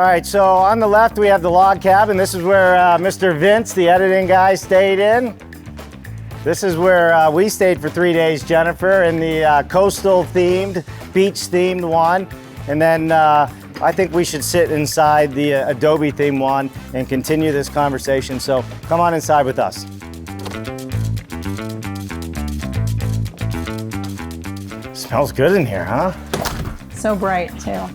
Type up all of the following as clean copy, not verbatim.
right, so on the left we have the log cabin. This is where Mr. Vince, the editing guy, stayed in. This is where we stayed for 3 days, Jennifer, in the coastal themed, beach themed one. And then I think we should sit inside the Adobe themed one and continue this conversation. So come on inside with us. Smells good in here, huh? So bright too. All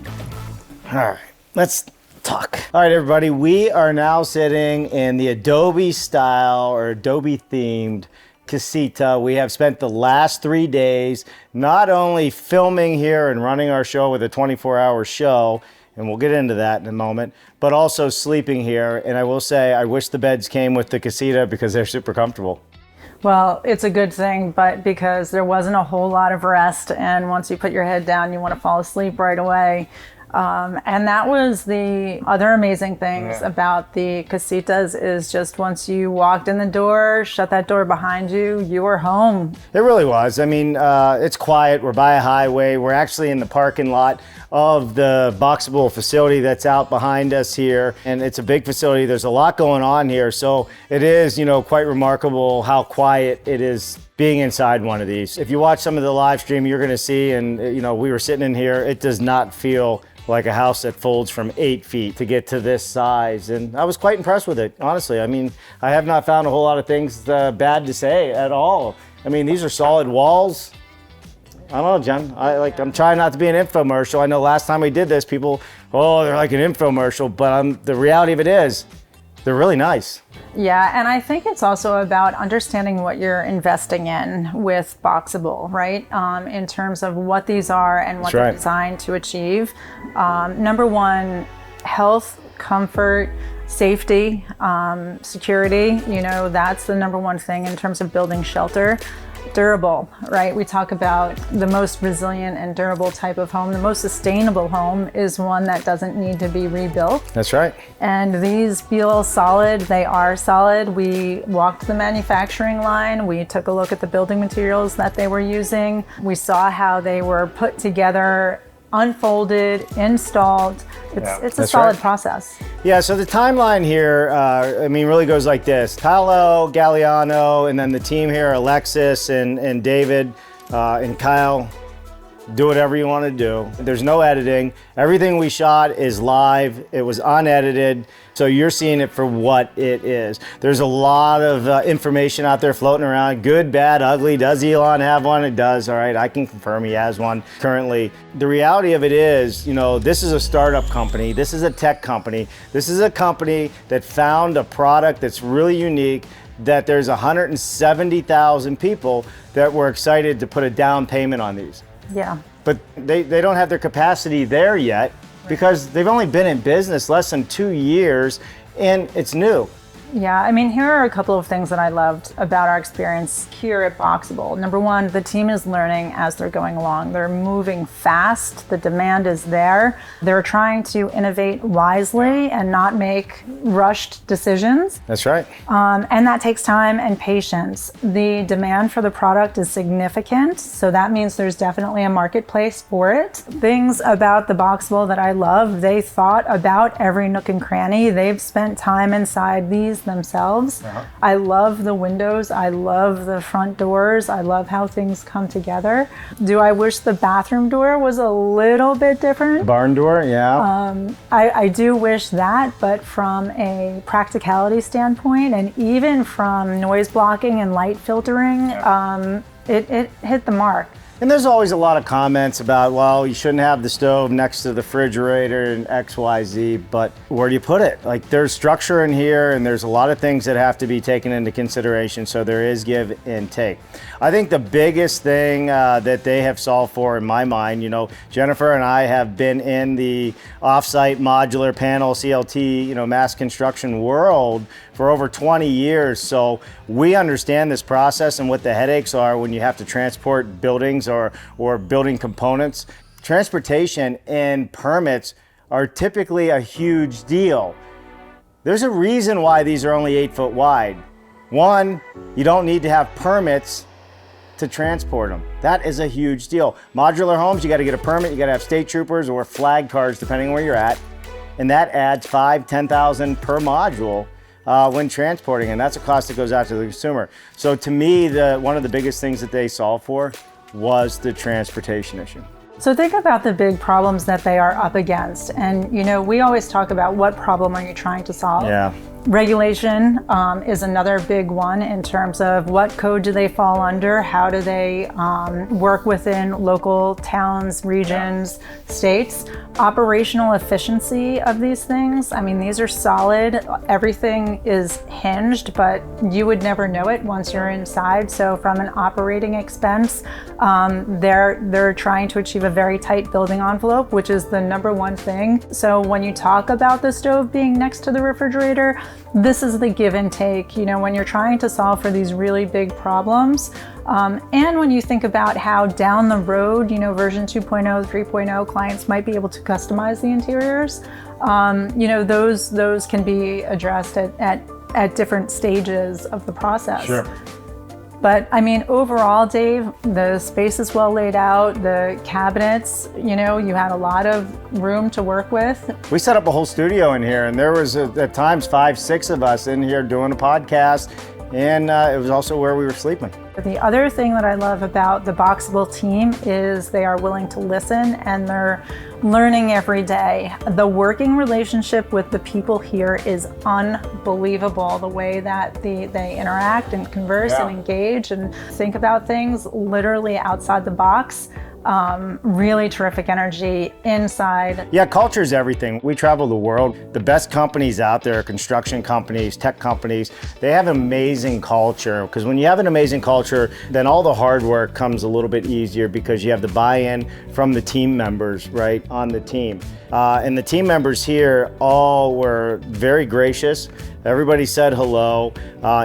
right, let's talk. All right, everybody, we are now sitting in the Adobe style or Adobe themed Casita. We have spent the last 3 days not only filming here and running our show with a 24-hour show, and we'll get into that in a moment, but also sleeping here. And I will say, I wish the beds came with the Casita because they're super comfortable. Well, it's a good thing, but because there wasn't a whole lot of rest, and once you put your head down, you want to fall asleep right away. And that was the other amazing things about the Casitas is just once you walked in the door, shut that door behind you, you were home. It really was. I mean, it's quiet. We're by a highway. We're actually in the parking lot of the Boxabl facility that's out behind us here. And it's a big facility. There's a lot going on here. So it is, you know, quite remarkable how quiet it is being inside one of these. If you watch some of the live stream, you're going to see, and you know, we were sitting in here, it does not feel like a house that folds from 8 feet to get to this size. And I was quite impressed with it, honestly. I mean, I have not found a whole lot of things bad to say at all. I mean, these are solid walls. I don't know, Jen. I'm trying not to be an infomercial. I know last time we did this, people, oh, they're like an infomercial, but the reality of it is, they're really nice. Yeah, and I think it's also about understanding what you're investing in with Boxabl, right? In terms of what these are and what they're designed to achieve. Number one, health, comfort, safety, security. You know, that's the number one thing in terms of building shelter. Durable, right? We talk about the most resilient and durable type of home. The most sustainable home is one that doesn't need to be rebuilt. That's right. And these feel solid. They are solid. We walked the manufacturing line. We took a look at the building materials that they were using. We saw how they were put together, unfolded, installed. It's a solid process. Yeah, so the timeline here, I mean, really goes like this. Paolo, Galliano, and then the team here, Alexis and David and Kyle, do whatever you want to do. There's no editing. Everything we shot is live. It was unedited. So you're seeing it for what it is. There's a lot of information out there floating around. Good, bad, ugly. Does Elon have one? It does. All right, I can confirm he has one currently. The reality of it is, you know, this is a startup company. This is a tech company. This is a company that found a product that's really unique, that there's 170,000 people that were excited to put a down payment on these. Yeah. But they don't have their capacity there yet because they've only been in business less than 2 years and it's new. Yeah, I mean, here are a couple of things that I loved about our experience here at Boxabl. Number one, the team is learning as they're going along. They're moving fast. The demand is there. They're trying to innovate wisely and not make rushed decisions. That's right. And that takes time and patience. The demand for the product is significant, so that means there's definitely a marketplace for it. Things about the Boxabl that I love, they thought about every nook and cranny. They've spent time inside these themselves. I love the windows. I love the front doors. I love how things come together. Do I wish the bathroom door was a little bit different? Barn door, yeah. I do wish that, but from a practicality standpoint and even from noise blocking and light filtering, it hit the mark. And there's always a lot of comments about, well, you shouldn't have the stove next to the refrigerator and X, Y, Z, but where do you put it? Like, there's structure in here and there's a lot of things that have to be taken into consideration, so there is give and take. I think the biggest thing that they have solved for, in my mind, you know, Jennifer and I have been in the offsite modular panel CLT, you know, mass construction world for over 20 years, so we understand this process and what the headaches are when you have to transport buildings or building components. Transportation and permits are typically a huge deal. There's a reason why these are only 8 foot wide. One, you don't need to have permits to transport them. That is a huge deal. Modular homes, you got to get a permit, you got to have state troopers or flag cars, depending on where you're at. and that adds $5,000-$10,000 per module when transporting, and that's a cost that goes out to the consumer. So to me, one of the biggest things that they solved for was the transportation issue. So think about the big problems that they are up against. And you know, we always talk about what problem are you trying to solve? Yeah. Regulation is another big one in terms of what code do they fall under, how do they work within local towns, regions, states. Operational efficiency of these things, I mean, these are solid, everything is hinged, but you would never know it once you're inside. So from an operating expense, they're trying to achieve a very tight building envelope, which is the number one thing. So when you talk about the stove being next to the refrigerator, this is the give and take, you know, when you're trying to solve for these really big problems. And when you think about how down the road, you know, version 2.0, 3.0, clients might be able to customize the interiors, you know, those can be addressed at different stages of the process. Sure. But I mean, overall, Dave, the space is well laid out, the cabinets, you know, you had a lot of room to work with. We set up a whole studio in here, and there was at times 5-6 of us in here doing a podcast, and it was also where we were sleeping. The other thing that I love about the Boxabl team is they are willing to listen and they're learning every day. The working relationship with the people here is unbelievable. The way that they interact and converse and engage and think about things literally outside the box. Really terrific energy inside. Yeah, culture is everything. We travel the world. The best companies out there, construction companies, tech companies, they have amazing culture, because when you have an amazing culture, then all the hard work comes a little bit easier because you have the buy-in from the team members, right, on the team. And the team members here all were very gracious. Everybody said hello.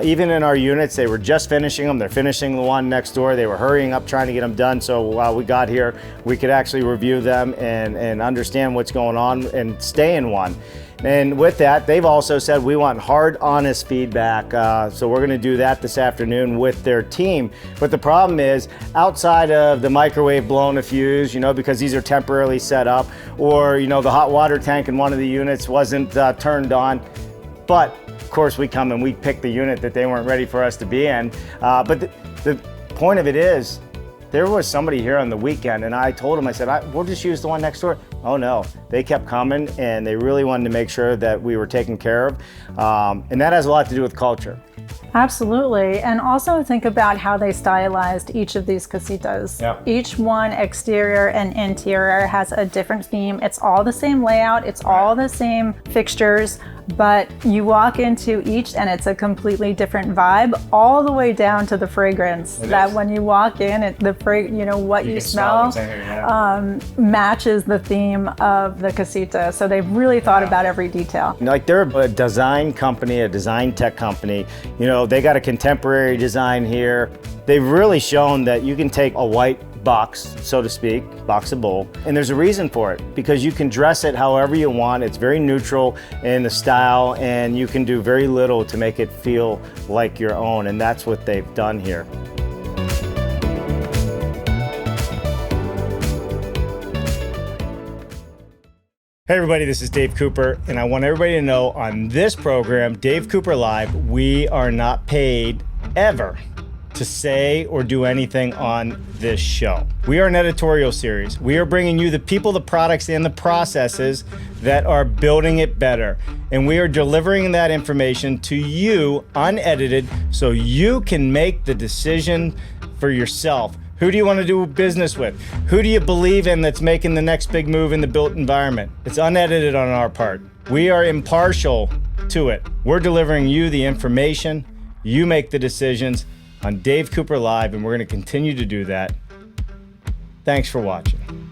Even in our units, they were just finishing them. They're finishing the one next door. They were hurrying up trying to get them done. So while we got here, we could actually review them and understand what's going on and stay in one. And with that, they've also said we want hard, honest feedback. So we're gonna do that this afternoon with their team. But the problem is, outside of the microwave blowing a fuse, you know, because these are temporarily set up, or, you know, the hot water tank in one of the units wasn't turned on. But of course we come and we pick the unit that they weren't ready for us to be in. But the point of it is, there was somebody here on the weekend and I told them, I said, we'll just use the one next door. Oh no, they kept coming and they really wanted to make sure that we were taken care of. And that has a lot to do with culture. Absolutely. And also think about how they stylized each of these casitas. Yeah. Each one, exterior and interior, has a different theme. It's all the same layout. It's all the same fixtures, but you walk into each and it's a completely different vibe, all the way down to the fragrance. When you walk in, you know, what you smell matches the theme of the casita. So they've really thought about every detail. Like, they're a design company, a design tech company. You know, they got a contemporary design here. They've really shown that you can take a white box, so to speak, Boxabl, and there's a reason for it, because you can dress it however you want. It's very neutral in the style, and you can do very little to make it feel like your own, and that's what they've done here. Hey everybody, this is Dave Cooper, and I want everybody to know on this program, Dave Cooper Live, we are not paid ever to say or do anything on this show. We are an editorial series. We are bringing you the people, the products, and the processes that are building it better. And we are delivering that information to you unedited so you can make the decision for yourself. Who do you want to do business with? Who do you believe in that's making the next big move in the built environment? It's unedited on our part. We are impartial to it. We're delivering you the information. You make the decisions on Dave Cooper Live, and we're going to continue to do that. Thanks for watching.